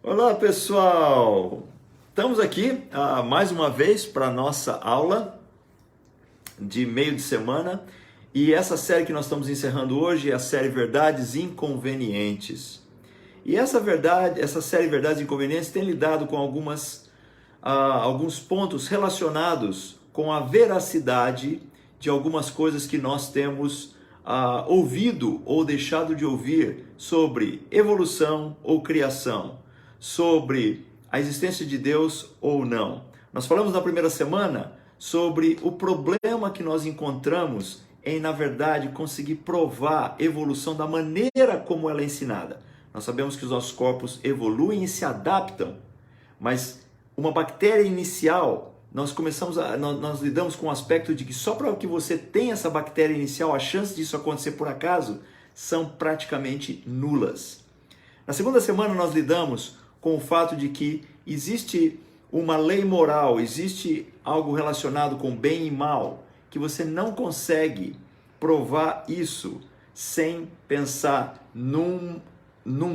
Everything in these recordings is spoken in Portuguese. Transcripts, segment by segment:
Olá, pessoal! Estamos aqui mais uma vez para a nossa aula de meio de semana e essa série que nós estamos encerrando hoje é a série Verdades Inconvenientes. E essa série Verdades Inconvenientes tem lidado com alguns pontos relacionados com a veracidade de algumas coisas que nós temos ouvido ou deixado de ouvir sobre evolução ou criação, sobre a existência de Deus ou não. Nós falamos na primeira semana sobre o problema que nós encontramos em, na verdade, conseguir provar a evolução da maneira como ela é ensinada. Nós sabemos que os nossos corpos evoluem e se adaptam, mas uma bactéria inicial, nós lidamos com o aspecto de que só para que você tenha essa bactéria inicial, a chance disso acontecer por acaso são praticamente nulas. Na segunda semana nós lidamos com o fato de que existe uma lei moral, existe algo relacionado com bem e mal, que você não consegue provar isso sem pensar num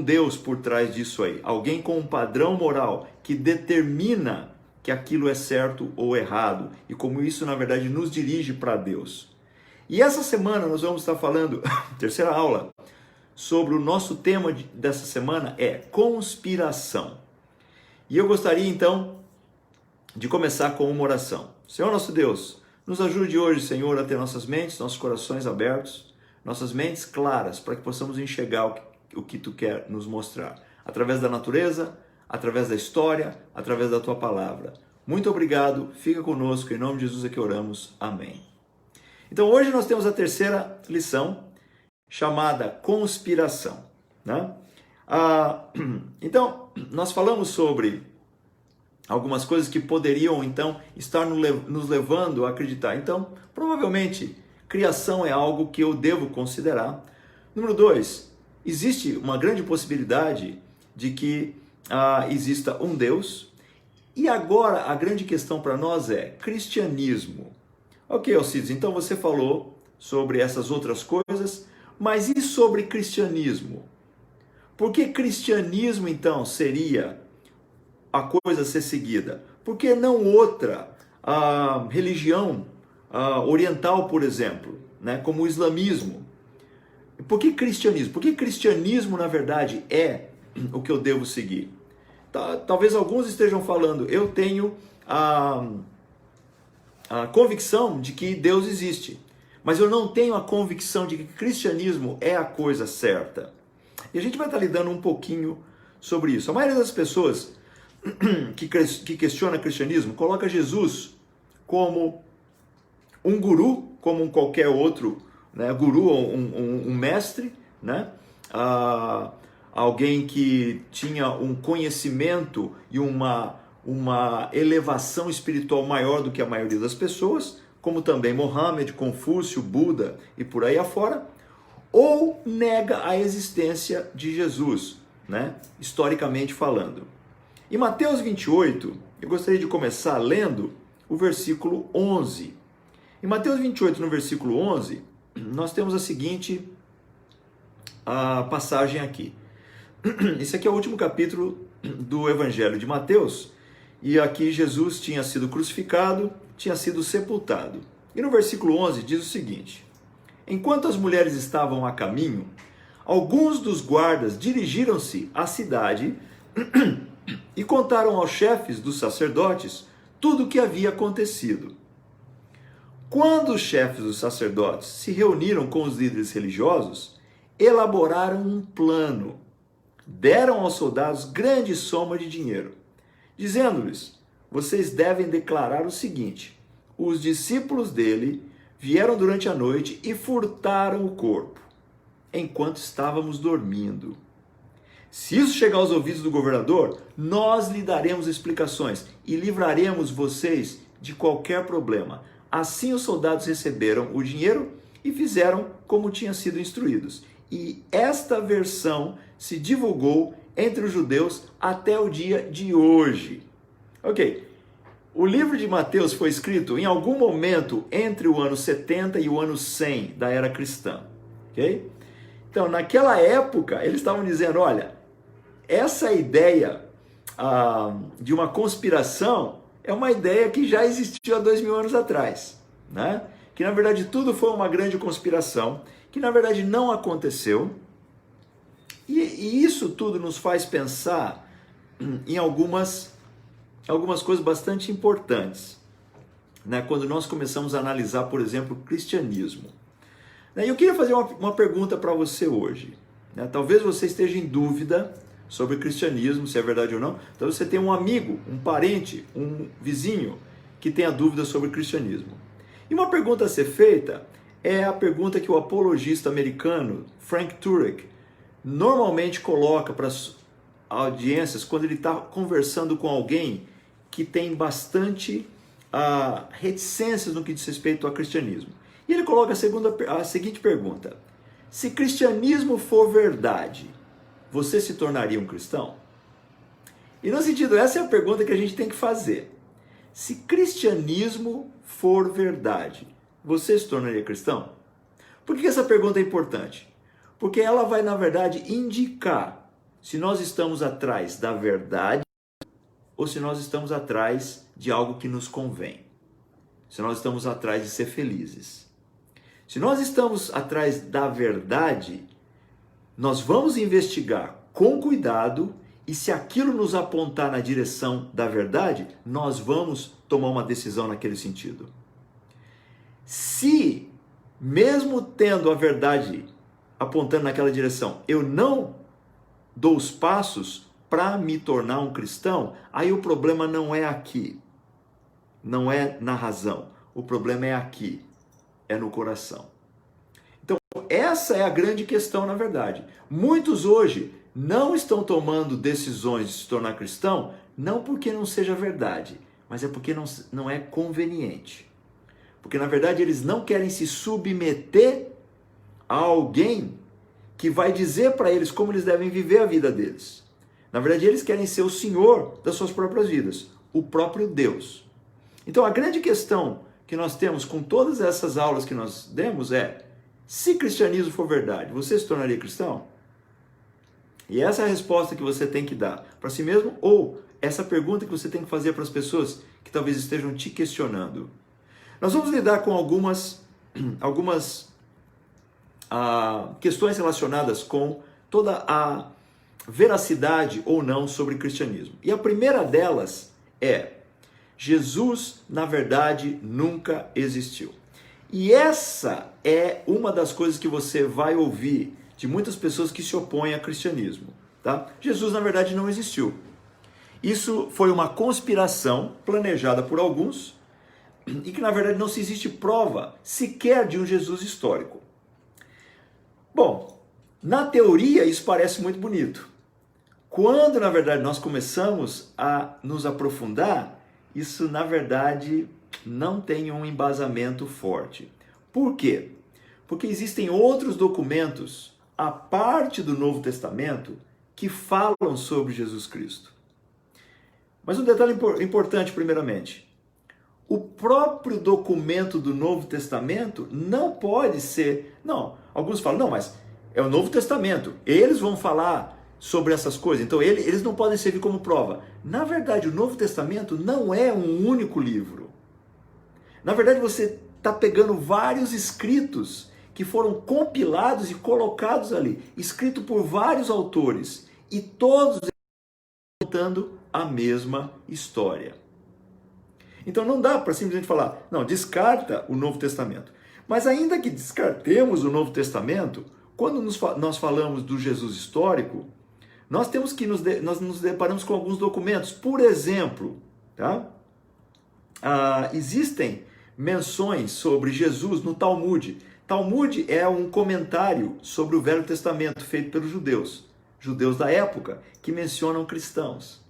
Deus por trás disso aí. Alguém com um padrão moral que determina que aquilo é certo ou errado e como isso, na verdade, nos dirige para Deus. E essa semana nós vamos estar falando, terceira aula, sobre o nosso tema dessa semana é conspiração. E eu gostaria então de começar com uma oração. Senhor nosso Deus, nos ajude hoje, Senhor, a ter nossas mentes, nossos corações abertos, nossas mentes claras, para que possamos enxergar o que Tu quer nos mostrar, através da natureza, através da história, através da Tua palavra. Muito obrigado, fica conosco, em nome de Jesus é que oramos, amém. Então hoje nós temos a terceira lição, chamada conspiração, né? Então, nós falamos sobre algumas coisas que poderiam, então, estar nos levando a acreditar. Então, provavelmente, criação é algo que eu devo considerar. Número 2, existe uma grande possibilidade de que exista um Deus. E agora, a grande questão para nós é cristianismo. Ok, Alcides, então você falou sobre essas outras coisas, mas e sobre cristianismo? Por que cristianismo, então, seria a coisa a ser seguida? Por que não outra religião oriental, por exemplo, né, como o islamismo? Por que cristianismo? Porque cristianismo, na verdade, é o que eu devo seguir. Talvez alguns estejam falando, eu tenho a convicção de que Deus existe, mas eu não tenho a convicção de que cristianismo é a coisa certa. E a gente vai estar lidando um pouquinho sobre isso. A maioria das pessoas que questiona cristianismo coloca Jesus como um guru, como qualquer outro, né? Guru, um mestre, né? Alguém que tinha um conhecimento e uma elevação espiritual maior do que a maioria das pessoas, como também Mohammed, Confúcio, Buda e por aí afora, ou nega a existência de Jesus, né? Historicamente falando. Em Mateus 28, eu gostaria de começar lendo o versículo 11. Em Mateus 28, no versículo 11, nós temos a seguinte passagem aqui. Esse aqui é o último capítulo do Evangelho de Mateus, e aqui Jesus tinha sido crucificado, tinha sido sepultado. E no versículo 11 diz o seguinte: enquanto as mulheres estavam a caminho, alguns dos guardas dirigiram-se à cidade e contaram aos chefes dos sacerdotes tudo o que havia acontecido. Quando os chefes dos sacerdotes se reuniram com os líderes religiosos, elaboraram um plano. Deram aos soldados grande soma de dinheiro, dizendo-lhes: vocês devem declarar o seguinte: os discípulos dele vieram durante a noite e furtaram o corpo, enquanto estávamos dormindo. Se isso chegar aos ouvidos do governador, nós lhe daremos explicações e livraremos vocês de qualquer problema. Assim os soldados receberam o dinheiro e fizeram como tinham sido instruídos. E esta versão se divulgou entre os judeus até o dia de hoje. Ok, o livro de Mateus foi escrito em algum momento entre o ano 70 e o ano 100 da era cristã. Ok? Então, naquela época, eles estavam dizendo, olha, essa ideia de uma conspiração é uma ideia que já existiu há 2000 anos atrás, né? Que na verdade tudo foi uma grande conspiração, que na verdade não aconteceu, e isso tudo nos faz pensar em algumas coisas bastante importantes, né? Quando nós começamos a analisar, por exemplo, o cristianismo. E eu queria fazer uma pergunta para você hoje, né? Talvez você esteja em dúvida sobre o cristianismo, se é verdade ou não. Então você tem um amigo, um parente, um vizinho que tenha dúvida sobre o cristianismo. E uma pergunta a ser feita é a pergunta que o apologista americano Frank Turek normalmente coloca para as audiências quando ele está conversando com alguém que tem bastante reticências no que diz respeito ao cristianismo. E ele coloca a seguinte pergunta: se cristianismo for verdade, você se tornaria um cristão? E no sentido, essa é a pergunta que a gente tem que fazer. Se cristianismo for verdade, você se tornaria cristão? Por que essa pergunta é importante? Porque ela vai, na verdade, indicar se nós estamos atrás da verdade ou se nós estamos atrás de algo que nos convém. Se nós estamos atrás de ser felizes. Se nós estamos atrás da verdade, nós vamos investigar com cuidado e se aquilo nos apontar na direção da verdade, nós vamos tomar uma decisão naquele sentido. Se, mesmo tendo a verdade apontando naquela direção, eu não dou os passos para me tornar um cristão, aí o problema não é aqui, não é na razão, o problema é aqui, é no coração. Então, essa é a grande questão, na verdade. Muitos hoje não estão tomando decisões de se tornar cristão, não porque não seja verdade, mas é porque não é conveniente. Porque, na verdade, eles não querem se submeter a alguém que vai dizer para eles como eles devem viver a vida deles. Na verdade, eles querem ser o Senhor das suas próprias vidas, o próprio Deus. Então, a grande questão que nós temos com todas essas aulas que nós demos é: se cristianismo for verdade, você se tornaria cristão? E essa é a resposta que você tem que dar para si mesmo, ou essa pergunta que você tem que fazer para as pessoas que talvez estejam te questionando. Nós vamos lidar com algumas questões relacionadas com toda a veracidade ou não sobre o cristianismo. E a primeira delas é: Jesus, na verdade, nunca existiu. E essa é uma das coisas que você vai ouvir de muitas pessoas que se opõem ao cristianismo. Tá? Jesus, na verdade, não existiu. Isso foi uma conspiração planejada por alguns e que, na verdade, não se existe prova sequer de um Jesus histórico. Bom, na teoria isso parece muito bonito. Quando, na verdade, nós começamos a nos aprofundar, isso, na verdade, não tem um embasamento forte. Por quê? Porque existem outros documentos, à parte do Novo Testamento, que falam sobre Jesus Cristo. Mas um detalhe importante, primeiramente: o próprio documento do Novo Testamento não pode ser... Não, alguns falam, não, mas é o Novo Testamento, eles vão falar sobre essas coisas, então eles não podem servir como prova. Na verdade, o Novo Testamento não é um único livro. Na verdade, você está pegando vários escritos que foram compilados e colocados ali, escrito por vários autores, e todos contando a mesma história. Então não dá para simplesmente falar, não, descarta o Novo Testamento. Mas ainda que descartemos o Novo Testamento, quando nós falamos do Jesus histórico, nós temos que nós nos deparamos com alguns documentos. Por exemplo, tá? Existem menções sobre Jesus no Talmud. Talmud é um comentário sobre o Velho Testamento feito pelos judeus da época, que mencionam cristãos.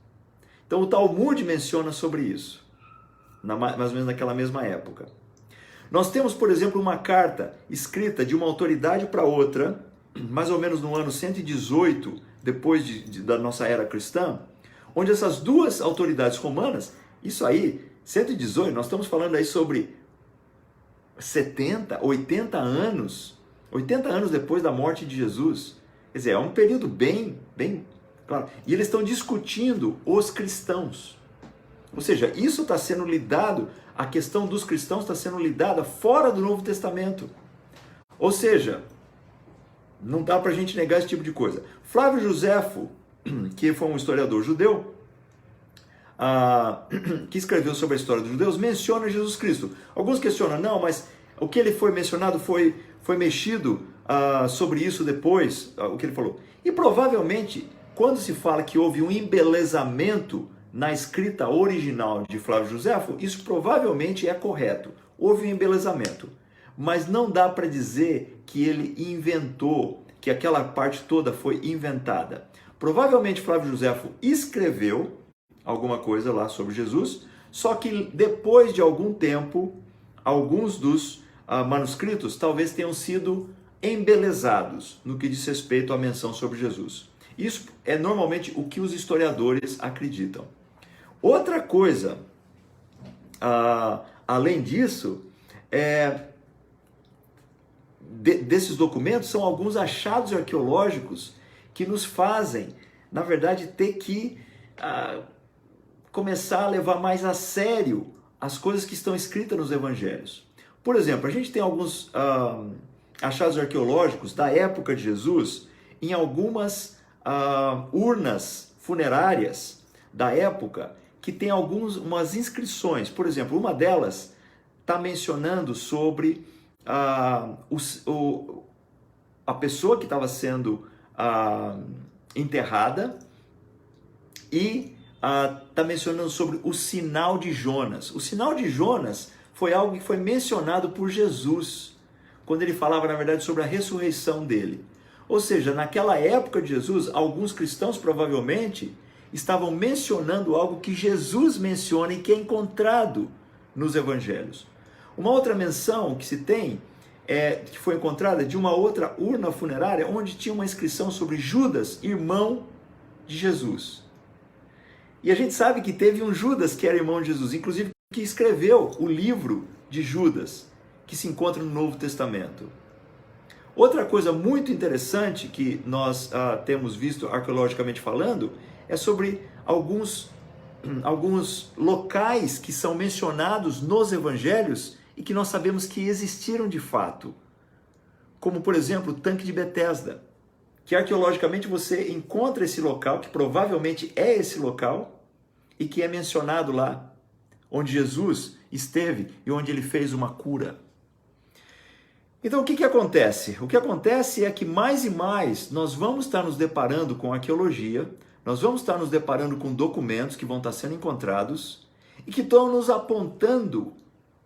Então o Talmud menciona sobre isso, mais ou menos naquela mesma época. Nós temos, por exemplo, uma carta escrita de uma autoridade para outra, mais ou menos no ano 118, depois da nossa era cristã, onde essas duas autoridades romanas, isso aí, 118, nós estamos falando aí sobre 70, 80 anos depois da morte de Jesus. Quer dizer, é um período bem Claro. E eles estão discutindo os cristãos. Ou seja, isso está sendo lidado, a questão dos cristãos está sendo lidada fora do Novo Testamento. Ou seja, não dá para a gente negar esse tipo de coisa. Flávio Joséfo, que foi um historiador judeu, que escreveu sobre a história dos judeus, menciona Jesus Cristo. Alguns questionam, não, mas o que ele foi mencionado foi mexido sobre isso depois, o que ele falou. E provavelmente, quando se fala que houve um embelezamento na escrita original de Flávio Joséfo, isso provavelmente é correto. Houve um embelezamento. Mas não dá para dizer que ele inventou, que aquela parte toda foi inventada. Provavelmente Flávio Joséfo escreveu alguma coisa lá sobre Jesus, só que depois de algum tempo, alguns dos manuscritos talvez tenham sido embelezados no que diz respeito à menção sobre Jesus. Isso é normalmente o que os historiadores acreditam. Outra coisa, além disso, desses documentos são alguns achados arqueológicos que nos fazem, na verdade, ter que começar a levar mais a sério as coisas que estão escritas nos evangelhos. Por exemplo, a gente tem alguns achados arqueológicos da época de Jesus em algumas urnas funerárias da época que tem umas inscrições. Por exemplo, uma delas está mencionando sobre a pessoa que estava sendo enterrada e está mencionando sobre o sinal de Jonas. O sinal de Jonas foi algo que foi mencionado por Jesus, quando ele falava, na verdade, sobre a ressurreição dele. Ou seja, naquela época de Jesus, alguns cristãos provavelmente estavam mencionando algo que Jesus menciona e que é encontrado nos evangelhos. Uma outra menção que se tem, que foi encontrada de uma outra urna funerária, onde tinha uma inscrição sobre Judas, irmão de Jesus. E a gente sabe que teve um Judas que era irmão de Jesus, inclusive que escreveu o livro de Judas, que se encontra no Novo Testamento. Outra coisa muito interessante que nós temos visto arqueologicamente falando é sobre alguns locais que são mencionados nos evangelhos e que nós sabemos que existiram de fato. Como, por exemplo, o tanque de Betesda, que arqueologicamente você encontra esse local, que provavelmente é esse local, e que é mencionado lá, onde Jesus esteve e onde ele fez uma cura. Então o que acontece? O que acontece é que mais e mais nós vamos estar nos deparando com arqueologia, nós vamos estar nos deparando com documentos que vão estar sendo encontrados e que estão nos apontando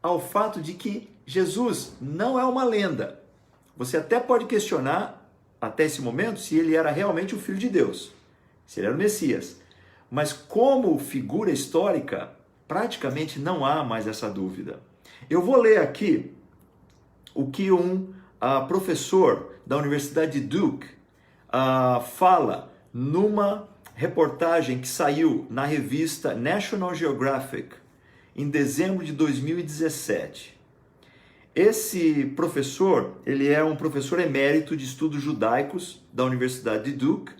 ao fato de que Jesus não é uma lenda. Você até pode questionar, até esse momento, se ele era realmente o Filho de Deus, se ele era o Messias. Mas como figura histórica, praticamente não há mais essa dúvida. Eu vou ler aqui o que um professor da Universidade de Duke fala numa reportagem que saiu na revista National Geographic em dezembro de 2017. Esse professor, ele é um professor emérito de estudos judaicos da Universidade de Duke,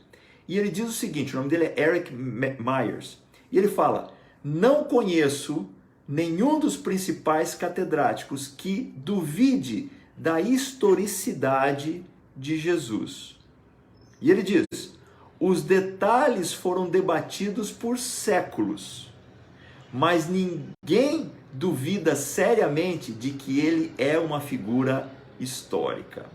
e ele diz o seguinte, o nome dele é Eric Myers, e ele fala: não conheço nenhum dos principais catedráticos que duvide da historicidade de Jesus. E ele diz: os detalhes foram debatidos por séculos, mas ninguém duvida seriamente de que ele é uma figura histórica.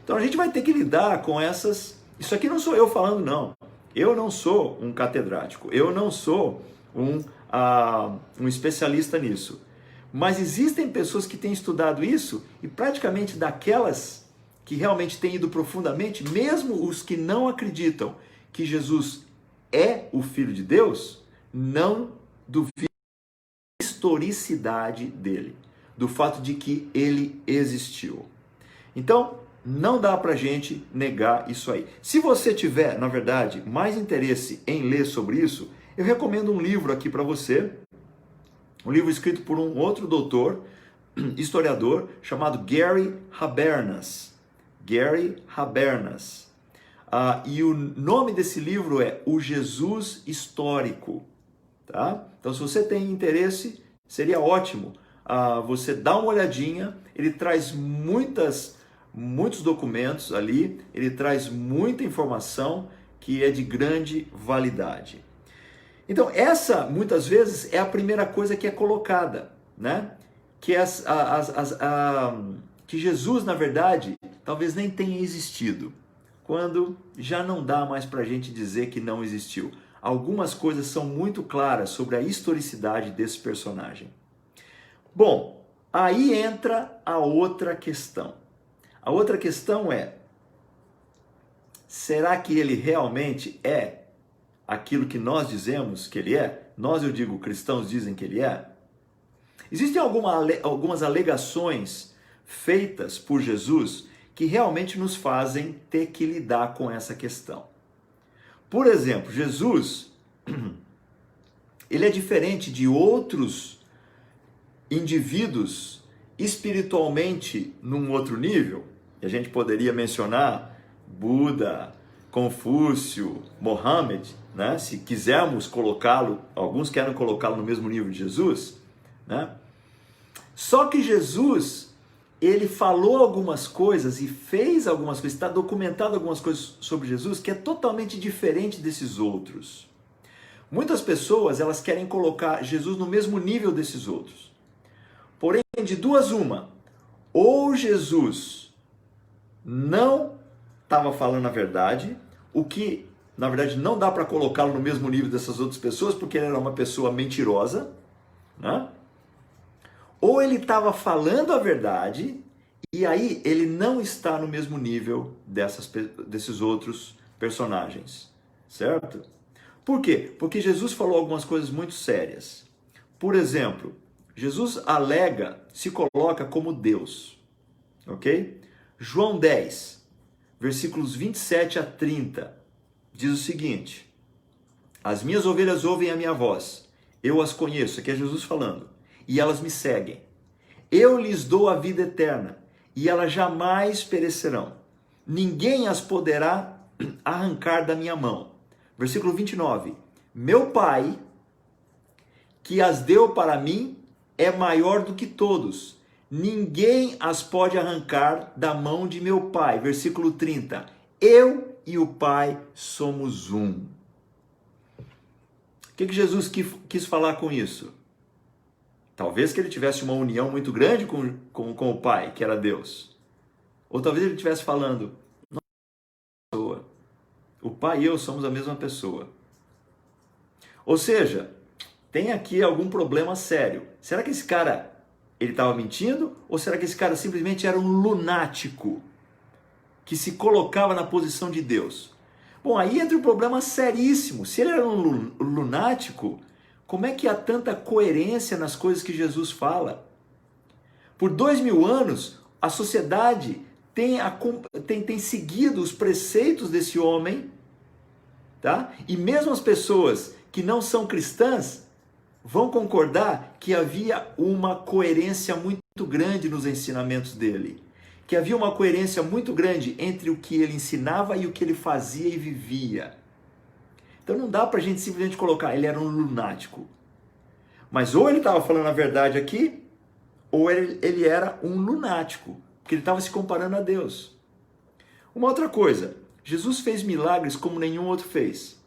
Então a gente vai ter que lidar com essas... Isso aqui não sou eu falando, não. Eu não sou um catedrático, eu não sou um especialista nisso. Mas existem pessoas que têm estudado isso e praticamente daquelas que realmente têm ido profundamente, mesmo os que não acreditam que Jesus é o Filho de Deus, não duvidam da historicidade dele, do fato de que ele existiu. Então, não dá pra gente negar isso aí. Se você tiver, na verdade, mais interesse em ler sobre isso, eu recomendo um livro aqui para você, um livro escrito por um outro doutor, historiador, chamado Gary Habermas. Gary Habermas. e o nome desse livro é O Jesus Histórico. Tá? Então, se você tem interesse, seria ótimo você dar uma olhadinha. Ele traz muitos documentos ali, ele traz muita informação que é de grande validade. Então, essa, muitas vezes, é a primeira coisa que é colocada, né? Que, que Jesus, na verdade, talvez nem tenha existido, quando já não dá mais para a gente dizer que não existiu. Algumas coisas são muito claras sobre a historicidade desse personagem. Bom, aí entra a outra questão. A outra questão é, será que ele realmente é aquilo que nós dizemos que ele é? Nós, eu digo, cristãos dizem que ele é? Existem algumas alegações feitas por Jesus que realmente nos fazem ter que lidar com essa questão. Por exemplo, Jesus, ele é diferente de outros indivíduos espiritualmente num outro nível. E a gente poderia mencionar Buda, Confúcio, Mohammed, né? Se quisermos colocá-lo, alguns querem colocá-lo no mesmo nível de Jesus, né? Só que Jesus, ele falou algumas coisas e fez algumas coisas, está documentado algumas coisas sobre Jesus que é totalmente diferente desses outros. Muitas pessoas, elas querem colocar Jesus no mesmo nível desses outros. Porém, de duas uma, ou Jesus não estava falando a verdade, o que, na verdade, não dá para colocá-lo no mesmo nível dessas outras pessoas, porque ele era uma pessoa mentirosa, né? Ou ele estava falando a verdade, e aí ele não está no mesmo nível desses outros personagens, certo? Por quê? Porque Jesus falou algumas coisas muito sérias. Por exemplo, Jesus se coloca como Deus, ok? João 10, versículos 27 a 30, diz o seguinte: as minhas ovelhas ouvem a minha voz, eu as conheço, aqui é Jesus falando, e elas me seguem. Eu lhes dou a vida eterna, e elas jamais perecerão. Ninguém as poderá arrancar da minha mão. Versículo 29. Meu Pai, que as deu para mim, é maior do que todos. Ninguém as pode arrancar da mão de meu Pai. Versículo 30. Eu e o Pai somos um. O que Jesus quis falar com isso? Talvez que ele tivesse uma união muito grande com o Pai, que era Deus. Ou talvez ele estivesse falando, o Pai e eu somos a mesma pessoa. Ou seja, tem aqui algum problema sério. Será que esse cara, ele estava mentindo? Ou será que esse cara simplesmente era um lunático que se colocava na posição de Deus? Bom, aí entra um problema seríssimo. Se ele era um lunático, como é que há tanta coerência nas coisas que Jesus fala? Por 2000 anos, a sociedade tem seguido os preceitos desse homem, tá? E mesmo as pessoas que não são cristãs vão concordar que havia uma coerência muito grande nos ensinamentos dele. Que havia uma coerência muito grande entre o que ele ensinava e o que ele fazia e vivia. Então não dá pra gente simplesmente colocar, ele era um lunático. Mas ou ele estava falando a verdade aqui, ou ele era um lunático, porque ele estava se comparando a Deus. Uma outra coisa, Jesus fez milagres como nenhum outro fez.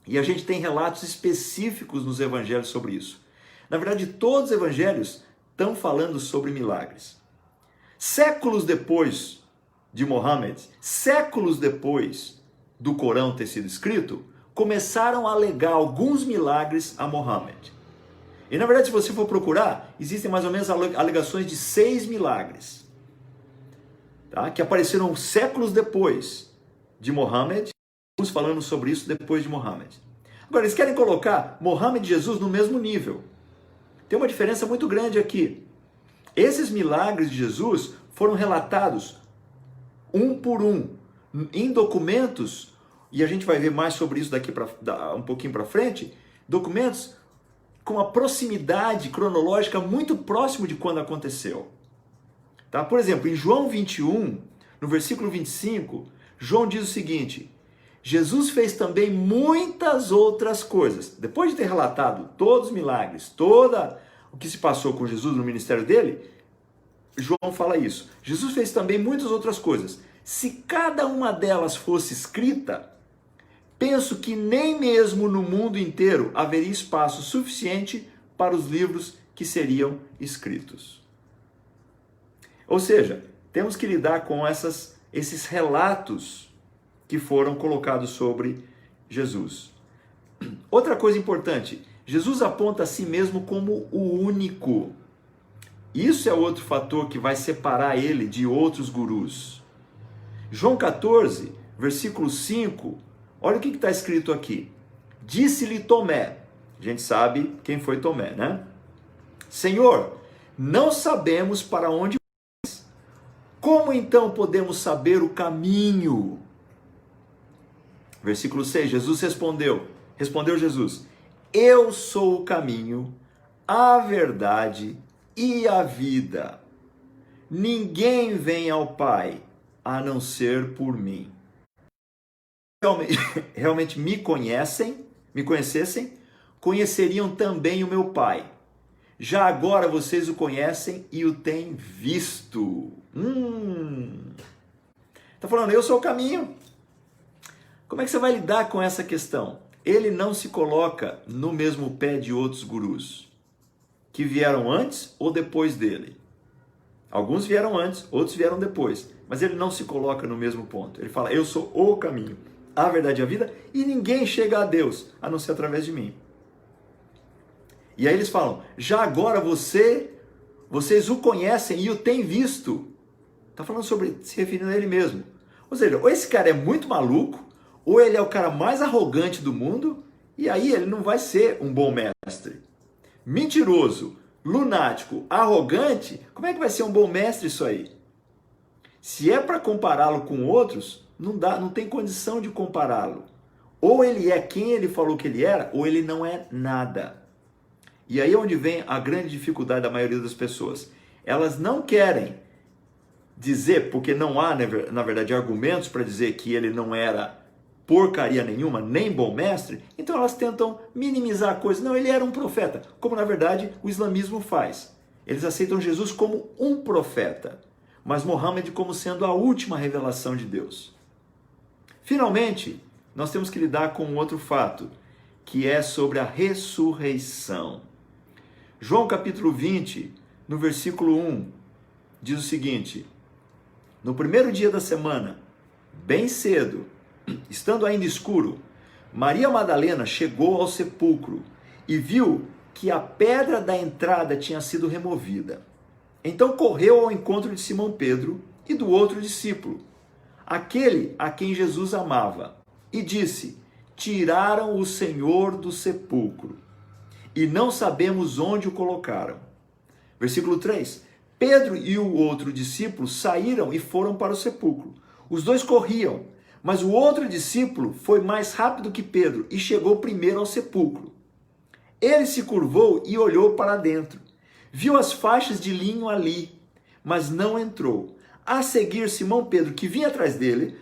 E a gente tem relatos específicos nos evangelhos sobre isso. Na verdade, todos os evangelhos estão falando sobre milagres. Séculos depois de Mohammed, séculos depois do Corão ter sido escrito, começaram a alegar alguns milagres a Mohammed. E na verdade, se você for procurar, existem mais ou menos alegações de 6 milagres, tá? Que apareceram séculos depois de Mohammed. Estamos falando sobre isso depois de Mohammed. Agora, eles querem colocar Mohammed e Jesus no mesmo nível. Tem uma diferença muito grande aqui. Esses milagres de Jesus foram relatados um por um, em documentos, e a gente vai ver mais sobre isso daqui um pouquinho para frente, documentos com uma proximidade cronológica muito próximo de quando aconteceu. Tá? Por exemplo, em João 21, no versículo 25, João diz o seguinte: Jesus fez também muitas outras coisas. Depois de ter relatado todos os milagres, toda o que se passou com Jesus no ministério dele, João fala isso. Jesus fez também muitas outras coisas. Se cada uma delas fosse escrita, penso que nem mesmo no mundo inteiro haveria espaço suficiente para os livros que seriam escritos. Ou seja, temos que lidar com esses relatos que foram colocados sobre Jesus. Outra coisa importante, Jesus aponta a si mesmo como o único. Isso é outro fator que vai separar ele de outros gurus. João 14, versículo 5, olha o que está escrito aqui. Disse-lhe Tomé, a gente sabe quem foi Tomé, né? Senhor, não sabemos para onde vais. Como então podemos saber o caminho? Versículo 6, Jesus respondeu Jesus, eu sou o caminho, a verdade e a vida. Ninguém vem ao Pai a não ser por mim. Realmente me conhecessem, conheceriam também o meu Pai. Já agora vocês o conhecem e o têm visto. Está falando, eu sou o caminho. Como é que você vai lidar com essa questão? Ele não se coloca no mesmo pé de outros gurus que vieram antes ou depois dele. Alguns vieram antes, outros vieram depois, mas ele não se coloca no mesmo ponto. Ele fala, eu sou o caminho, a verdade e a vida, e ninguém chega a Deus, a não ser através de mim. E aí eles falam, já agora vocês o conhecem e o têm visto. Está falando sobre, se referindo a ele mesmo. Ou seja, ou esse cara é muito maluco, ou ele é o cara mais arrogante do mundo, e aí ele não vai ser um bom mestre. Mentiroso, lunático, arrogante, como é que vai ser um bom mestre isso aí? Se é para compará-lo com outros, não tem condição de compará-lo. Ou ele é quem ele falou que ele era, ou ele não é nada. E aí é onde vem a grande dificuldade da maioria das pessoas. Elas não querem dizer, porque não há, na verdade, argumentos para dizer que ele não era porcaria nenhuma, nem bom mestre, então elas tentam minimizar a coisa. Não, ele era um profeta, como na verdade o islamismo faz. Eles aceitam Jesus como um profeta, mas Mohammed como sendo a última revelação de Deus. Finalmente, nós temos que lidar com um outro fato, que é sobre a ressurreição. João capítulo 20, no versículo 1, diz o seguinte: no primeiro dia da semana, bem cedo, estando ainda escuro, Maria Madalena chegou ao sepulcro e viu que a pedra da entrada tinha sido removida. Então correu ao encontro de Simão Pedro e do outro discípulo, aquele a quem Jesus amava, e disse: tiraram o Senhor do sepulcro e não sabemos onde o colocaram. Versículo 3. Pedro e o outro discípulo saíram e foram para o sepulcro. Os dois corriam, mas o outro discípulo foi mais rápido que Pedro e chegou primeiro ao sepulcro. Ele se curvou e olhou para dentro. Viu as faixas de linho ali, mas não entrou. A seguir, Simão Pedro, que vinha atrás dele,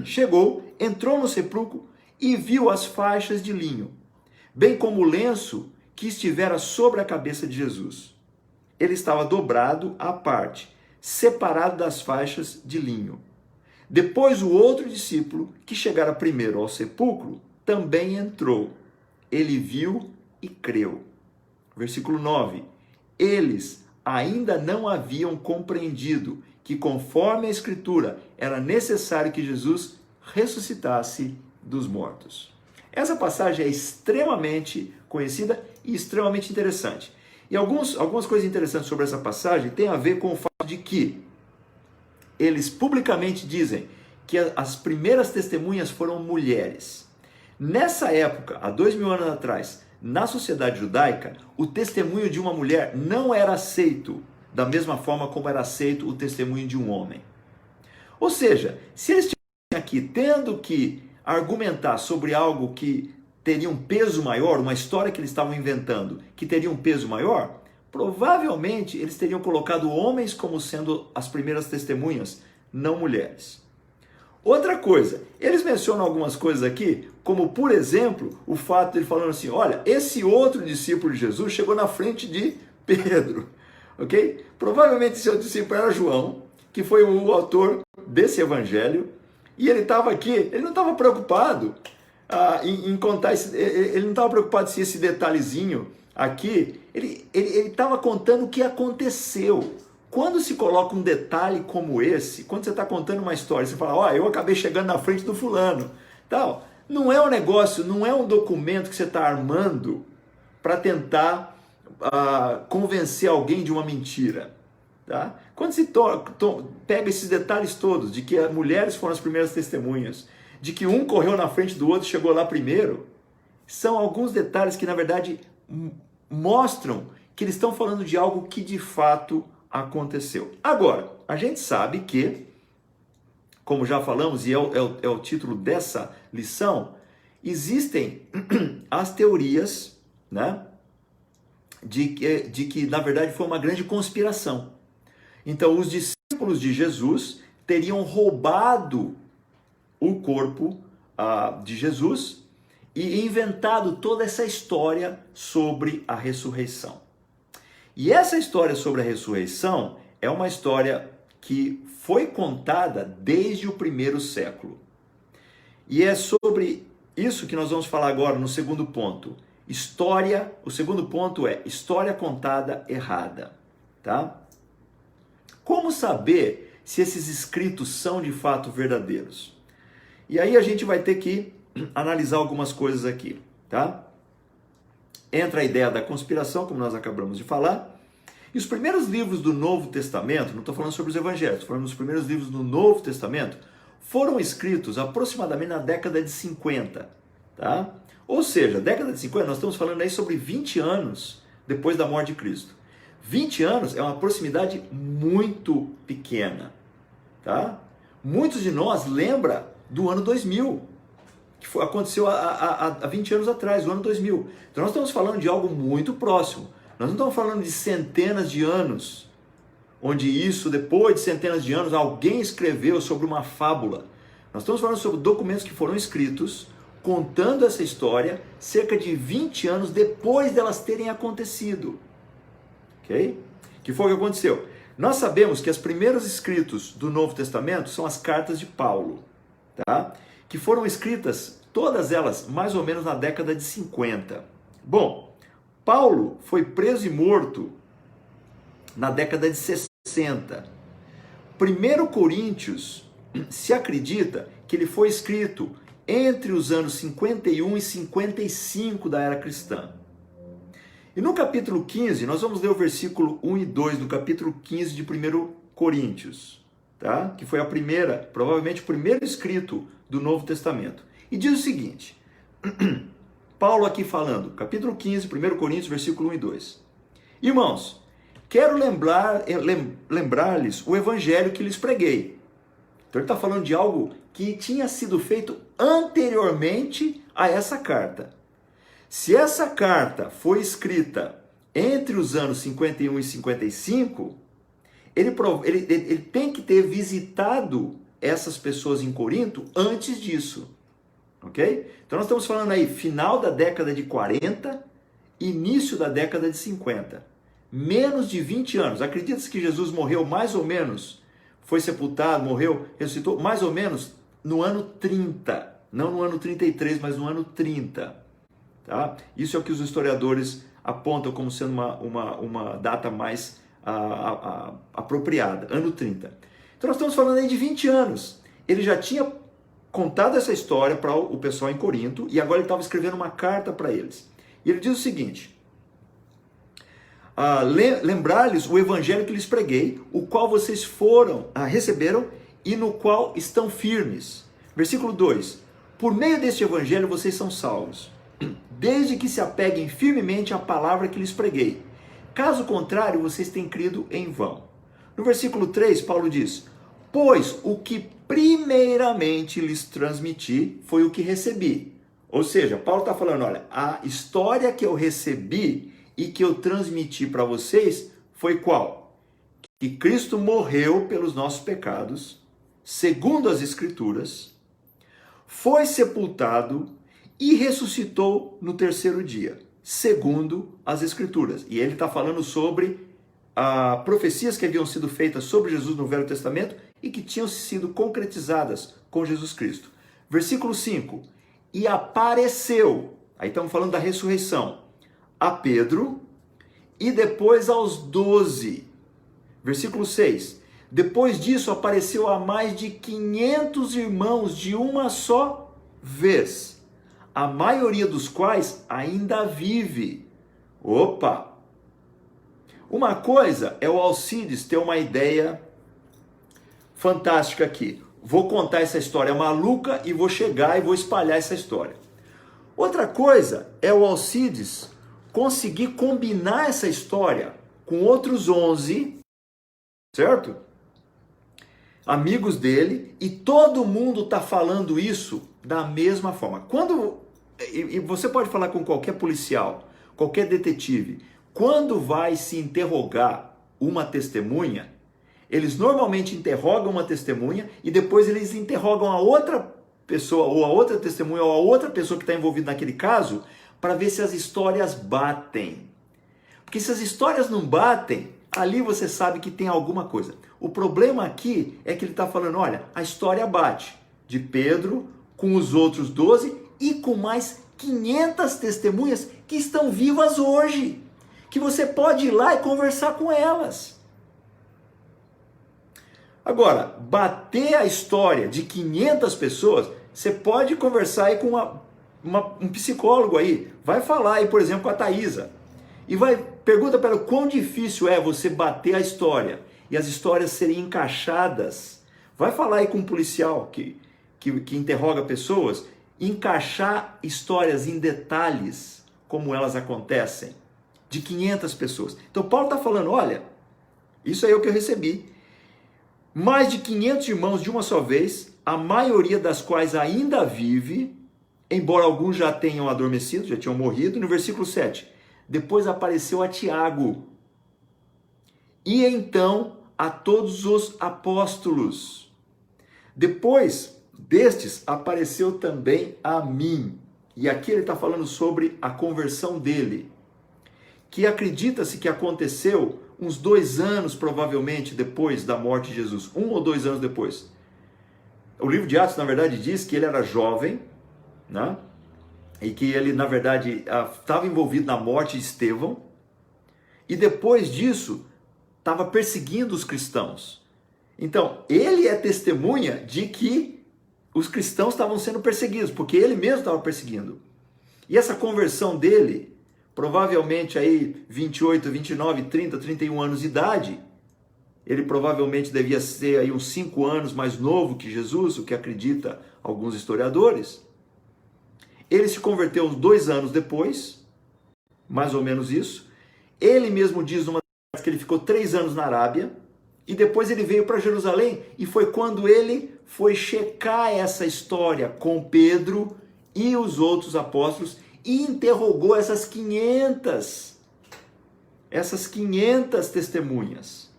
chegou, entrou no sepulcro e viu as faixas de linho, bem como o lenço que estivera sobre a cabeça de Jesus. Ele estava dobrado à parte, separado das faixas de linho. Depois o outro discípulo, que chegara primeiro ao sepulcro, também entrou. Ele viu e creu. Versículo 9. Eles ainda não haviam compreendido que, conforme a Escritura, era necessário que Jesus ressuscitasse dos mortos. Essa passagem é extremamente conhecida e extremamente interessante. E algumas coisas interessantes sobre essa passagem têm a ver com o fato de que eles publicamente dizem que as primeiras testemunhas foram mulheres. Nessa época, há 2000 anos atrás, na sociedade judaica, o testemunho de uma mulher não era aceito da mesma forma como era aceito o testemunho de um homem. Ou seja, se eles estivessem aqui tendo que argumentar sobre algo que teria um peso maior, uma história que eles estavam inventando que teria um peso maior, provavelmente eles teriam colocado homens como sendo as primeiras testemunhas, não mulheres. Outra coisa, eles mencionam algumas coisas aqui, como por exemplo, o fato de ele falando assim, olha, esse outro discípulo de Jesus chegou na frente de Pedro, ok? Provavelmente esse outro discípulo era João, que foi o autor desse evangelho, e ele estava aqui, ele não estava preocupado em contar, ele não estava preocupado se esse detalhezinho aqui, ele estava contando o que aconteceu. Quando se coloca um detalhe como esse, quando você está contando uma história, você fala, ó, eu acabei chegando na frente do fulano, tal, não é um negócio, não é um documento que você está armando para tentar convencer alguém de uma mentira, tá? Quando se pega esses detalhes todos, de que as mulheres foram as primeiras testemunhas, de que um correu na frente do outro e chegou lá primeiro, são alguns detalhes que na verdade mostram que eles estão falando de algo que de fato aconteceu. Agora, a gente sabe que, como já falamos, e é o título dessa lição, existem as teorias, né, de que na verdade foi uma grande conspiração. Então, os discípulos de Jesus teriam roubado o corpo de Jesus e inventado toda essa história sobre a ressurreição. E essa história sobre a ressurreição é uma história que foi contada desde o primeiro século. E é sobre isso que nós vamos falar agora no segundo ponto. O segundo ponto é história contada errada, tá? Como saber se esses escritos são de fato verdadeiros? E aí a gente vai ter que analisar algumas coisas aqui, tá? Entra a ideia da conspiração, como nós acabamos de falar. E os primeiros livros do Novo Testamento, não estou falando sobre os evangelhos, estou falando dos primeiros livros do Novo Testamento, foram escritos aproximadamente na década de 50, tá? Ou seja, década de 50, nós estamos falando aí sobre 20 anos depois da morte de Cristo. 20 anos é uma proximidade muito pequena, tá? Muitos de nós lembram do ano 2000, que aconteceu há 20 anos atrás, o ano 2000. Então nós estamos falando de algo muito próximo. Nós não estamos falando de centenas de anos, onde isso, depois de centenas de anos, alguém escreveu sobre uma fábula. Nós estamos falando sobre documentos que foram escritos, contando essa história, cerca de 20 anos depois delas terem acontecido. Ok? Que foi o que aconteceu? Nós sabemos que os primeiros escritos do Novo Testamento são as cartas de Paulo, tá? Que foram escritas, todas elas, mais ou menos na década de 50. Bom, Paulo foi preso e morto na década de 60. 1 Coríntios, se acredita que ele foi escrito entre os anos 51 e 55 da era cristã. E no capítulo 15, nós vamos ler o versículo 1 e 2 do capítulo 15 de 1 Coríntios, tá? Que foi provavelmente o primeiro escrito do Novo Testamento. E diz o seguinte, Paulo aqui falando, capítulo 15, 1 Coríntios, versículo 1 e 2. Irmãos, quero lembrar-lhes o evangelho que lhes preguei. Então ele está falando de algo que tinha sido feito anteriormente a essa carta. Se essa carta foi escrita entre os anos 51 e 55, ele tem que ter visitado essas pessoas em Corinto antes disso. Ok? Então nós estamos falando aí final da década de 40, início da década de 50. Menos de 20 anos. Acredita-se que Jesus morreu mais ou menos, foi sepultado, morreu, ressuscitou mais ou menos no ano 30. Não no ano 33, mas no ano 30. Tá? Isso é o que os historiadores apontam como sendo uma data mais apropriada, ano 30. Então nós estamos falando aí de 20 anos. Ele já tinha contado essa história para o pessoal em Corinto e agora ele estava escrevendo uma carta para eles. E ele diz o seguinte, lembrar-lhes o evangelho que lhes preguei, o qual vocês receberam e no qual estão firmes. Versículo 2, por meio deste evangelho vocês são salvos, desde que se apeguem firmemente à palavra que lhes preguei. Caso contrário, vocês têm crido em vão. No versículo 3, Paulo diz, pois o que primeiramente lhes transmiti foi o que recebi. Ou seja, Paulo está falando, olha, a história que eu recebi e que eu transmiti para vocês foi qual? Que Cristo morreu pelos nossos pecados, segundo as Escrituras, foi sepultado e ressuscitou no terceiro dia, segundo as Escrituras. E ele está falando sobre profecias que haviam sido feitas sobre Jesus no Velho Testamento e que tinham sido concretizadas com Jesus Cristo. Versículo 5. E apareceu, aí estamos falando da ressurreição, a Pedro e depois aos 12. Versículo 6. Depois disso apareceu a mais de 500 irmãos de uma só vez, a maioria dos quais ainda vive. Opa! Uma coisa é o Alcides ter uma ideia fantástica aqui. Vou contar essa história maluca e vou chegar e vou espalhar essa história. Outra coisa é o Alcides conseguir combinar essa história com outros 11, certo? Amigos dele, e todo mundo está falando isso da mesma forma. E você pode falar com qualquer policial, qualquer detetive, quando vai se interrogar uma testemunha, eles normalmente interrogam uma testemunha e depois eles interrogam a outra pessoa, ou a outra testemunha, ou a outra pessoa que está envolvida naquele caso, para ver se as histórias batem. Porque se as histórias não batem, ali você sabe que tem alguma coisa. O problema aqui é que ele está falando, olha, a história bate de Pedro com os outros 12 e com mais 500 testemunhas que estão vivas hoje, que você pode ir lá e conversar com elas. Agora, bater a história de 500 pessoas, você pode conversar aí com um psicólogo aí, vai falar aí, por exemplo, com a Thaisa, e pergunta para ela quão difícil é você bater a história e as histórias serem encaixadas. Vai falar aí com um policial que interroga pessoas, encaixar histórias em detalhes, como elas acontecem, de 500 pessoas. Então Paulo está falando, olha, isso aí é o que eu recebi. Mais de 500 irmãos de uma só vez, a maioria das quais ainda vive, embora alguns já tenham adormecido, já tinham morrido. No versículo 7, depois apareceu a Tiago, e então a todos os apóstolos. Depois destes apareceu também a mim. E aqui ele está falando sobre a conversão dele, que acredita-se que aconteceu uns 2 anos, provavelmente, depois da morte de Jesus. 1 ou 2 anos depois. O livro de Atos, na verdade, diz que ele era jovem, né? E que ele, na verdade, estava envolvido na morte de Estevão. E depois disso, estava perseguindo os cristãos. Então, ele é testemunha de que os cristãos estavam sendo perseguidos, porque ele mesmo estava perseguindo. E essa conversão dele, provavelmente aí 28, 29, 30, 31 anos de idade, ele provavelmente devia ser aí uns 5 anos mais novo que Jesus, o que acredita alguns historiadores. Ele se converteu uns 2 anos depois, mais ou menos isso. Ele mesmo diz numa das que ele ficou 3 anos na Arábia, e depois ele veio para Jerusalém, e foi quando ele foi checar essa história com Pedro e os outros apóstolos, e interrogou essas 500 testemunhas.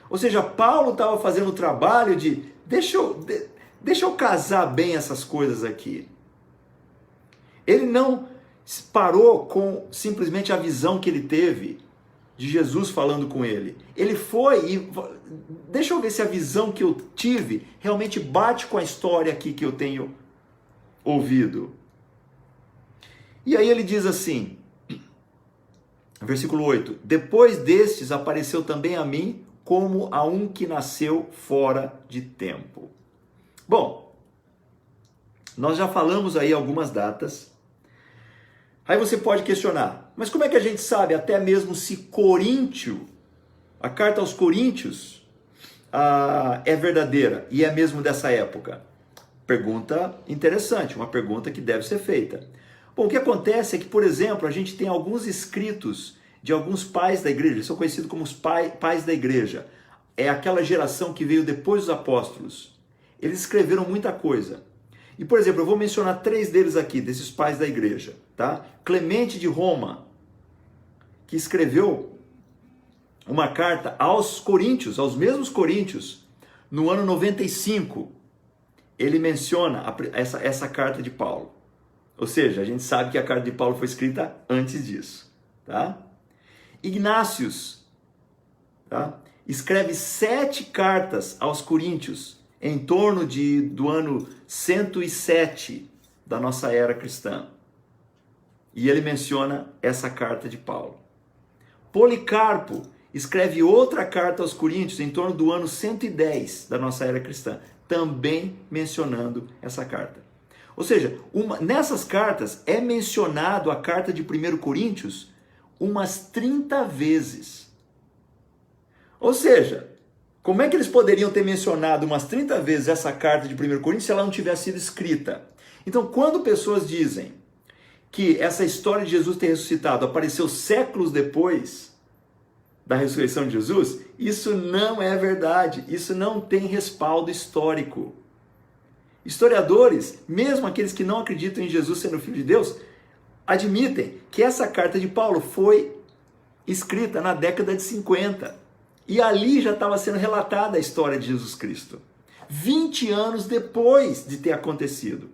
Ou seja, Paulo estava fazendo o trabalho de, deixa eu casar bem essas coisas aqui. Ele não parou com simplesmente a visão que ele teve de Jesus falando com ele. Ele foi e, deixa eu ver se a visão que eu tive realmente bate com a história aqui que eu tenho ouvido. E aí ele diz assim, versículo 8, depois destes apareceu também a mim como a um que nasceu fora de tempo. Bom, nós já falamos aí algumas datas. Aí você pode questionar, mas como é que a gente sabe até mesmo se Coríntio, a carta aos Coríntios, é verdadeira e é mesmo dessa época? Pergunta interessante, uma pergunta que deve ser feita. Bom, o que acontece é que, por exemplo, a gente tem alguns escritos de alguns pais da igreja, eles são conhecidos como os pais da igreja. É aquela geração que veio depois dos apóstolos. Eles escreveram muita coisa. E, por exemplo, eu vou mencionar 3 deles aqui, desses pais da igreja, tá? Clemente de Roma, que escreveu uma carta aos coríntios, aos mesmos coríntios, No ano 95, ele menciona essa carta de Paulo. Ou seja, a gente sabe que a carta de Paulo foi escrita antes disso. Tá? Ignácios, tá? Escreve 7 cartas aos Coríntios em torno do ano 107 da nossa era cristã. E ele menciona essa carta de Paulo. Policarpo escreve outra carta aos Coríntios em torno do ano 110 da nossa era cristã, também mencionando essa carta. Ou seja, nessas cartas é mencionado a carta de 1 Coríntios umas 30 vezes. Ou seja, como é que eles poderiam ter mencionado umas 30 vezes essa carta de 1 Coríntios se ela não tivesse sido escrita? Então, quando pessoas dizem que essa história de Jesus ter ressuscitado apareceu séculos depois da ressurreição de Jesus, isso não é verdade, isso não tem respaldo histórico. Historiadores, mesmo aqueles que não acreditam em Jesus sendo Filho de Deus, admitem que essa carta de Paulo foi escrita na década de 50. E ali já estava sendo relatada a história de Jesus Cristo. 20 anos depois de ter acontecido.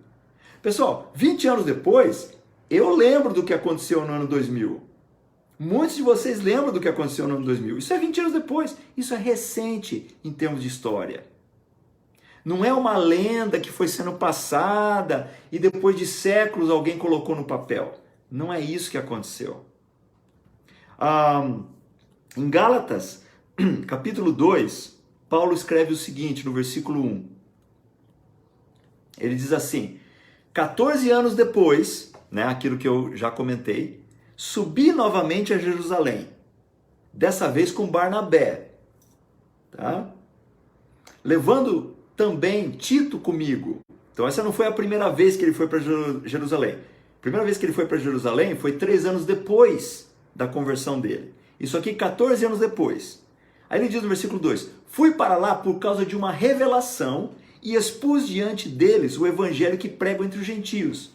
Pessoal, 20 anos depois, eu lembro do que aconteceu no ano 2000. Muitos de vocês lembram do que aconteceu no ano 2000. Isso é 20 anos depois. Isso é recente em termos de história. Não é uma lenda que foi sendo passada e depois de séculos alguém colocou no papel. Não é isso que aconteceu. Em Gálatas, capítulo 2, Paulo escreve o seguinte no versículo 1. Ele diz assim: 14 anos depois, né, aquilo que eu já comentei, subi novamente a Jerusalém, dessa vez com Barnabé, tá? Levando também Tito comigo. Então essa não foi a primeira vez que ele foi para Jerusalém. A primeira vez que ele foi para Jerusalém foi 3 anos depois da conversão dele. Isso aqui 14 anos depois. Aí ele diz no versículo 2: fui para lá por causa de uma revelação e expus diante deles o evangelho que prego entre os gentios,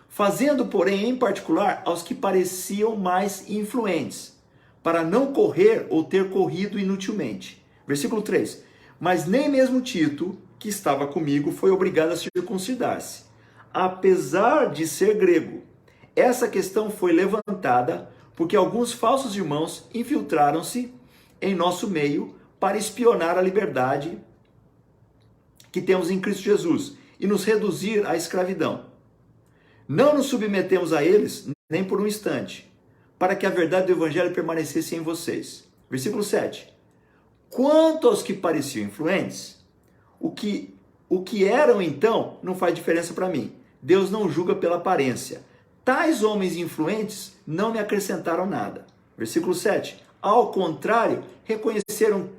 fazendo, porém, em particular aos que pareciam mais influentes, para não correr ou ter corrido inutilmente. Versículo 3: mas nem mesmo Tito, que estava comigo, foi obrigado a circuncidar-se, apesar de ser grego. Essa questão foi levantada porque alguns falsos irmãos infiltraram-se em nosso meio para espionar a liberdade que temos em Cristo Jesus e nos reduzir à escravidão. Não nos submetemos a eles nem por um instante, para que a verdade do evangelho permanecesse em vocês. Versículo 7. Quanto aos que pareciam influentes, o que eram então não faz diferença para mim. Deus não julga pela aparência. Tais homens influentes não me acrescentaram nada. Versículo 7. Ao contrário, reconheceram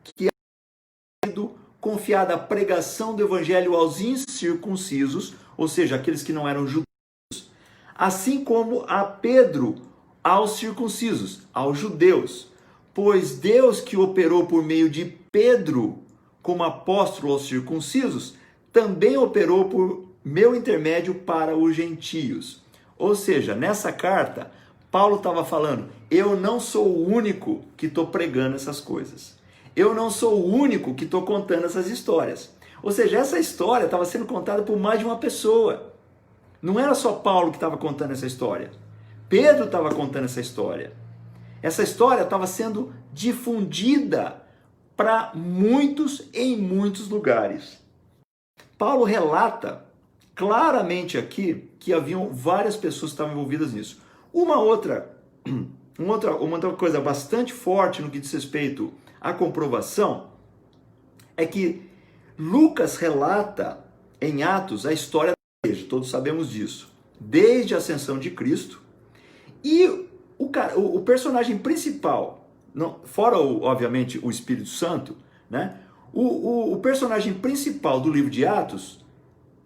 que havia sido confiada a pregação do evangelho aos incircuncisos, ou seja, aqueles que não eram judeus, assim como a Pedro aos circuncisos, aos judeus. Pois Deus, que operou por meio de Pedro como apóstolo aos circuncisos, também operou por meu intermédio para os gentios. Ou seja, nessa carta, Paulo estava falando: eu não sou o único que estou pregando essas coisas. Eu não sou o único que estou contando essas histórias. Ou seja, essa história estava sendo contada por mais de uma pessoa. Não era só Paulo que estava contando essa história. Pedro estava contando essa história. Essa história estava sendo difundida para muitos em muitos lugares. Paulo relata claramente aqui que haviam várias pessoas que estavam envolvidas nisso. Uma outra coisa bastante forte no que diz respeito à comprovação é que Lucas relata em Atos a história da igreja, todos sabemos disso, desde a ascensão de Cristo, e o personagem principal, fora obviamente o Espírito Santo, né? O personagem principal do livro de Atos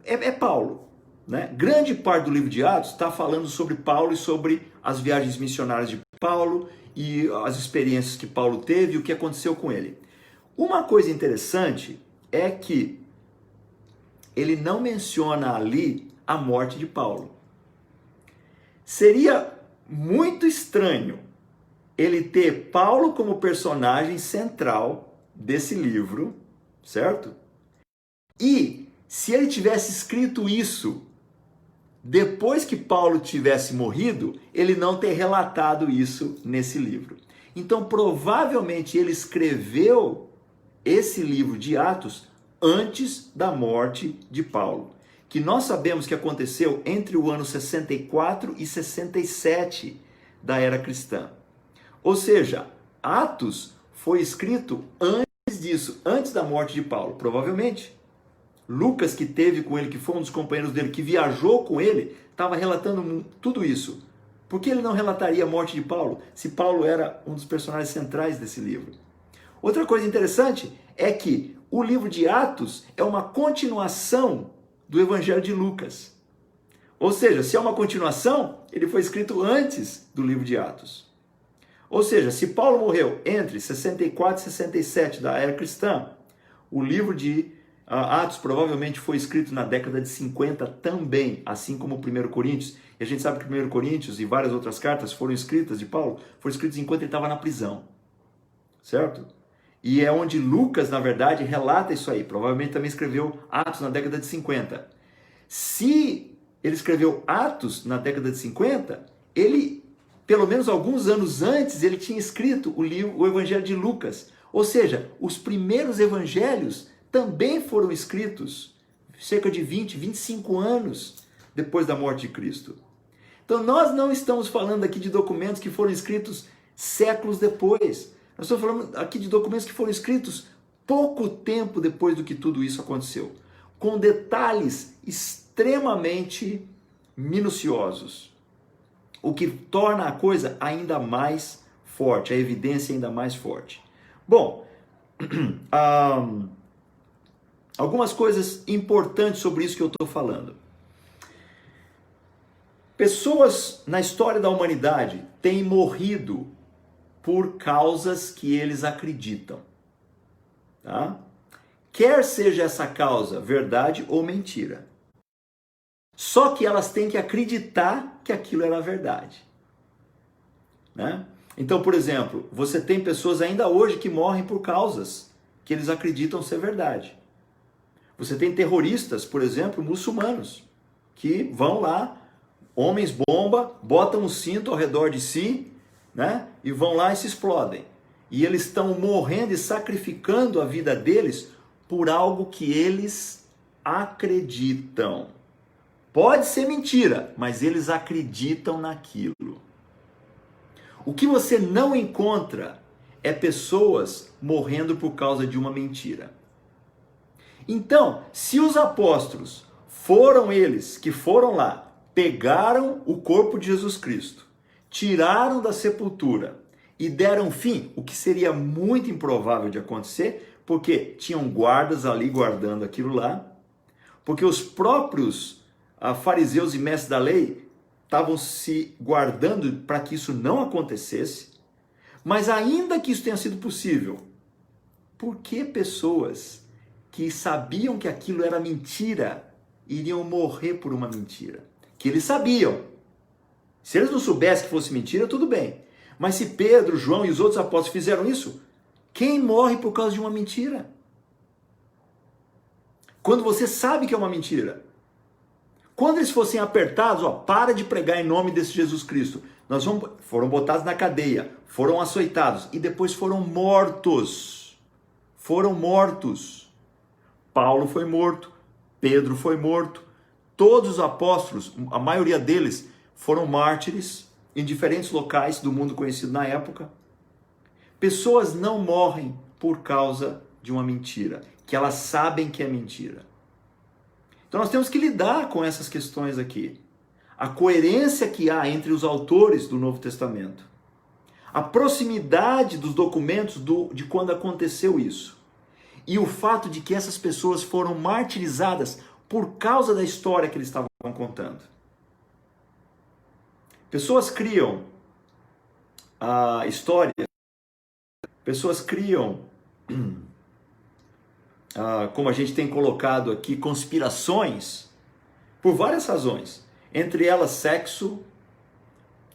é Paulo, né? Grande parte do livro de Atos está falando sobre Paulo e sobre as viagens missionárias de Paulo e as experiências que Paulo teve e o que aconteceu com ele. Uma coisa interessante é que ele não menciona ali a morte de Paulo. Seria muito estranho ele ter Paulo como personagem central desse livro, certo? E se ele tivesse escrito isso depois que Paulo tivesse morrido, ele não ter relatado isso nesse livro. Então, provavelmente ele escreveu esse livro de Atos antes da morte de Paulo, que nós sabemos que aconteceu entre o ano 64 e 67 da era cristã. Ou seja, Atos foi escrito antes disso, antes da morte de Paulo, provavelmente. Lucas, que teve com ele, que foi um dos companheiros dele, que viajou com ele, estava relatando tudo isso. Por que ele não relataria a morte de Paulo, se Paulo era um dos personagens centrais desse livro? Outra coisa interessante é que o livro de Atos é uma continuação do Evangelho de Lucas. Ou seja, se é uma continuação, ele foi escrito antes do livro de Atos. Ou seja, se Paulo morreu entre 64 e 67 da era cristã, o livro de Atos provavelmente foi escrito na década de 50 também, assim como o 1 Coríntios. E a gente sabe que o 1 Coríntios e várias outras cartas foram escritas de Paulo, foram escritas enquanto ele estava na prisão. Certo? E é onde Lucas, na verdade, relata isso aí. Provavelmente também escreveu Atos na década de 50. Se ele escreveu Atos na década de 50, ele, pelo menos alguns anos antes, ele tinha escrito o Evangelho de Lucas. Ou seja, os primeiros evangelhos também foram escritos cerca de 20, 25 anos depois da morte de Cristo. Então nós não estamos falando aqui de documentos que foram escritos séculos depois. Nós estamos falando aqui de documentos que foram escritos pouco tempo depois do que tudo isso aconteceu, com detalhes extremamente minuciosos, o que torna a coisa ainda mais forte, a evidência ainda mais forte. Bom, algumas coisas importantes sobre isso que eu estou falando. Pessoas na história da humanidade têm morrido por causas que eles acreditam. Tá? Quer seja essa causa verdade ou mentira. Só que elas têm que acreditar que aquilo era verdade. Né? Então, por exemplo, você tem pessoas ainda hoje que morrem por causas que eles acreditam ser verdade. Você tem terroristas, por exemplo, muçulmanos, que vão lá, homens bomba, botam um cinto ao redor de si, né? E vão lá e se explodem. E eles estão morrendo e sacrificando a vida deles por algo que eles acreditam. Pode ser mentira, mas eles acreditam naquilo. O que você não encontra é pessoas morrendo por causa de uma mentira. Então, se os apóstolos foram eles que foram lá, pegaram o corpo de Jesus Cristo, tiraram da sepultura e deram fim, o que seria muito improvável de acontecer, porque tinham guardas ali guardando aquilo lá, porque os próprios fariseus e mestres da lei estavam se guardando para que isso não acontecesse, mas ainda que isso tenha sido possível, por que pessoas que sabiam que aquilo era mentira iriam morrer por uma mentira? Que eles sabiam. Se eles não soubessem que fosse mentira, tudo bem. Mas se Pedro, João e os outros apóstolos fizeram isso, quem morre por causa de uma mentira? Quando você sabe que é uma mentira. Quando eles fossem apertados, para de pregar em nome desse Jesus Cristo. Foram botados na cadeia, foram açoitados e depois foram mortos. Foram mortos. Paulo foi morto, Pedro foi morto, todos os apóstolos, a maioria deles, foram mártires em diferentes locais do mundo conhecido na época. Pessoas não morrem por causa de uma mentira, que elas sabem que é mentira. Então nós temos que lidar com essas questões aqui. A coerência que há entre os autores do Novo Testamento. A proximidade dos documentos de quando aconteceu isso. E o fato de que essas pessoas foram martirizadas por causa da história que eles estavam contando. Pessoas criam histórias, pessoas criam, como a gente tem colocado aqui, conspirações, por várias razões. Entre elas, sexo,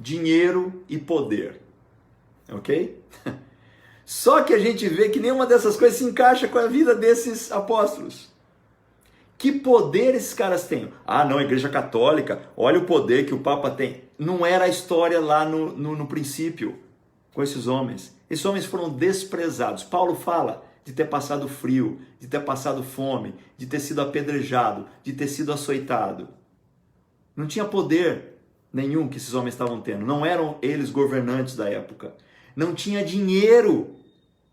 dinheiro e poder. Ok? Só que a gente vê que nenhuma dessas coisas se encaixa com a vida desses apóstolos. Que poder esses caras têm? Ah, não, a Igreja Católica, olha o poder que o Papa tem. Não era a história lá no princípio com esses homens. Esses homens foram desprezados. Paulo fala de ter passado frio, de ter passado fome, de ter sido apedrejado, de ter sido açoitado. Não tinha poder nenhum que esses homens estavam tendo. Não eram eles governantes da época. Não tinha dinheiro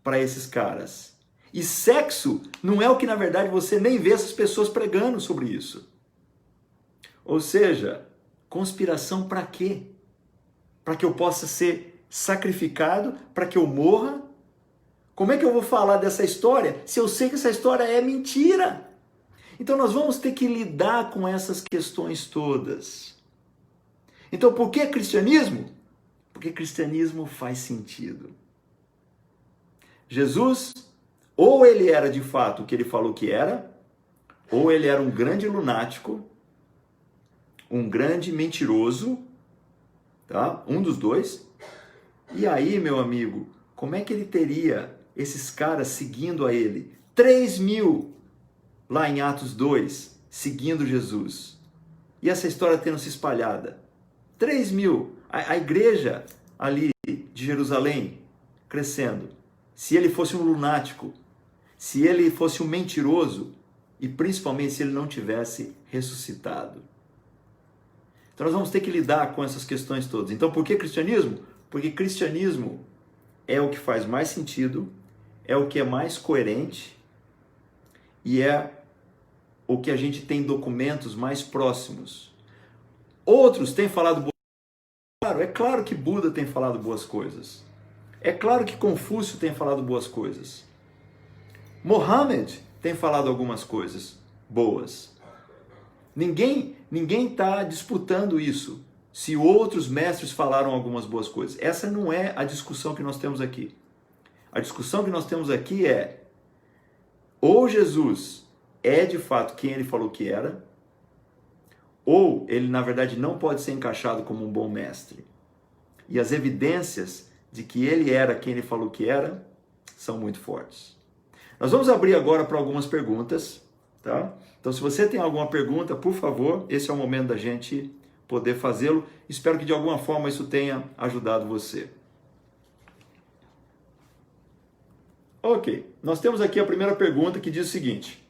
para esses caras. E sexo não é o que, na verdade, você nem vê essas pessoas pregando sobre isso. Ou seja, conspiração para quê? Para que eu possa ser sacrificado? Para que eu morra? Como é que eu vou falar dessa história se eu sei que essa história é mentira? Então nós vamos ter que lidar com essas questões todas. Então por que cristianismo? Porque cristianismo faz sentido. Jesus, ou ele era de fato o que ele falou que era, ou ele era um grande lunático, um grande mentiroso, tá? Um dos dois. E aí, meu amigo, como é que ele teria esses caras seguindo a ele? 3.000 lá em Atos 2, seguindo Jesus. E essa história tendo se espalhada. 3.000. A igreja ali de Jerusalém crescendo. Se ele fosse um lunático, se ele fosse um mentiroso, e principalmente se ele não tivesse ressuscitado. Então nós vamos ter que lidar com essas questões todas. Então por que cristianismo? Porque cristianismo é o que faz mais sentido, é o que é mais coerente e é o que a gente tem documentos mais próximos. Outros têm falado boas coisas. É claro que Buda tem falado boas coisas. É claro que Confúcio tem falado boas coisas. Mohammed tem falado algumas coisas boas. Ninguém está disputando isso. Se outros mestres falaram algumas boas coisas. Essa não é a discussão que nós temos aqui. A discussão que nós temos aqui é: ou Jesus é de fato quem ele falou que era, ou ele na verdade não pode ser encaixado como um bom mestre. E as evidências de que ele era quem ele falou que era são muito fortes. Nós vamos abrir agora para algumas perguntas, tá? Então se você tem alguma pergunta, por favor, esse é o momento da gente poder fazê-lo. Espero que de alguma forma isso tenha ajudado você. Ok, nós temos aqui a primeira pergunta que diz o seguinte: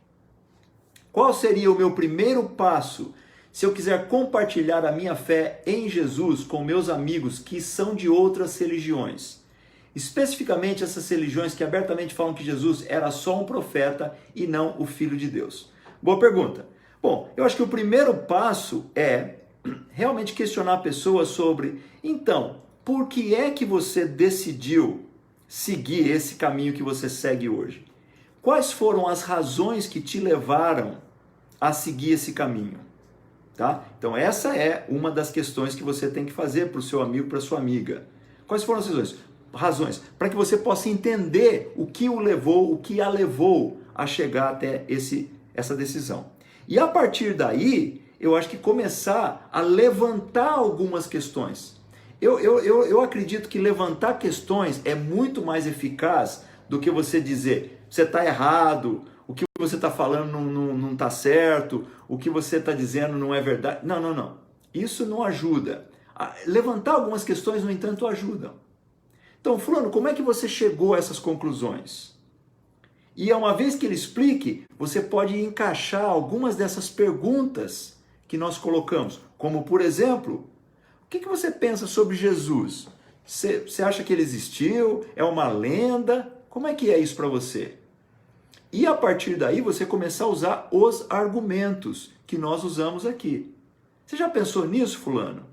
qual seria o meu primeiro passo se eu quiser compartilhar a minha fé em Jesus com meus amigos que são de outras religiões? Especificamente essas religiões que abertamente falam que Jesus era só um profeta e não o Filho de Deus. Boa pergunta. Bom, eu acho que o primeiro passo é realmente questionar a pessoa sobre, então, por que é que você decidiu seguir esse caminho que você segue hoje? Quais foram as razões que te levaram a seguir esse caminho? Tá? Então essa é uma das questões que você tem que fazer para o seu amigo, para a sua amiga. Quais foram as razões? Para que você possa entender o que o levou, o que a levou a chegar até essa decisão. E a partir daí, eu acho que começar a levantar algumas questões. Eu acredito que levantar questões é muito mais eficaz do que você dizer, você está errado, o que você está falando não está certo, o que você está dizendo não é verdade. Não. Isso não ajuda. Levantar algumas questões, no entanto, ajudam. Então, fulano, como é que você chegou a essas conclusões? E uma vez que ele explique, você pode encaixar algumas dessas perguntas que nós colocamos. Como, por exemplo, o que você pensa sobre Jesus? Você acha que ele existiu? É uma lenda? Como é que é isso para você? E a partir daí você começar a usar os argumentos que nós usamos aqui. Você já pensou nisso, fulano?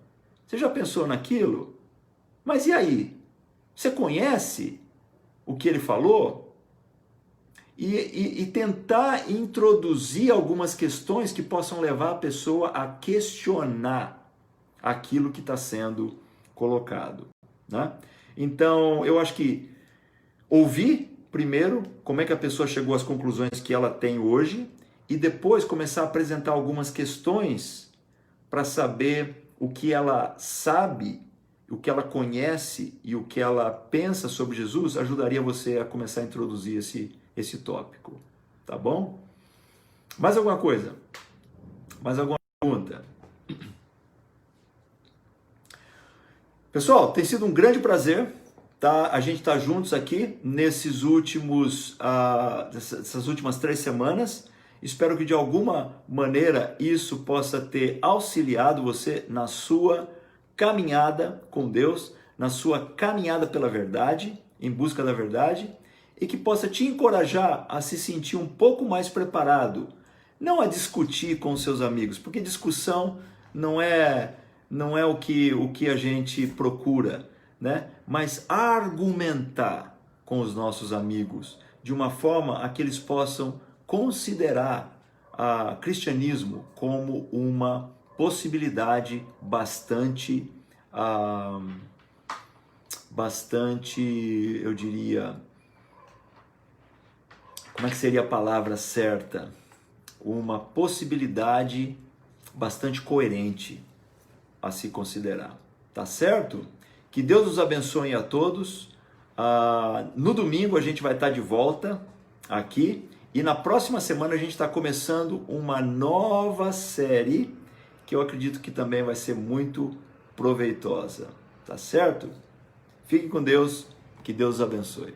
Você já pensou naquilo? Mas e aí? Você conhece o que ele falou? E tentar introduzir algumas questões que possam levar a pessoa a questionar aquilo que está sendo colocado, né? Então, eu acho que ouvir primeiro como é que a pessoa chegou às conclusões que ela tem hoje e depois começar a apresentar algumas questões para saber o que ela sabe o que ela conhece e o que ela pensa sobre Jesus ajudaria você a começar a introduzir esse tópico, tá bom? Mais alguma coisa? Mais alguma pergunta? Pessoal, tem sido um grande prazer, tá? A gente tá juntos aqui nessas últimas 3 semanas. Espero que de alguma maneira isso possa ter auxiliado você na sua caminhada com Deus, na sua caminhada pela verdade, em busca da verdade, e que possa te encorajar a se sentir um pouco mais preparado, não a discutir com seus amigos, porque discussão não é o que a gente procura, né? Mas argumentar com os nossos amigos de uma forma a que eles possam considerar o cristianismo como uma possibilidade bastante, eu diria, como é que seria a palavra certa? Uma possibilidade bastante coerente a se considerar, tá certo? Que Deus nos abençoe a todos. No domingo a gente vai estar de volta aqui e na próxima semana a gente está começando uma nova série que eu acredito que também vai ser muito proveitosa, tá certo? Fiquem com Deus, que Deus os abençoe.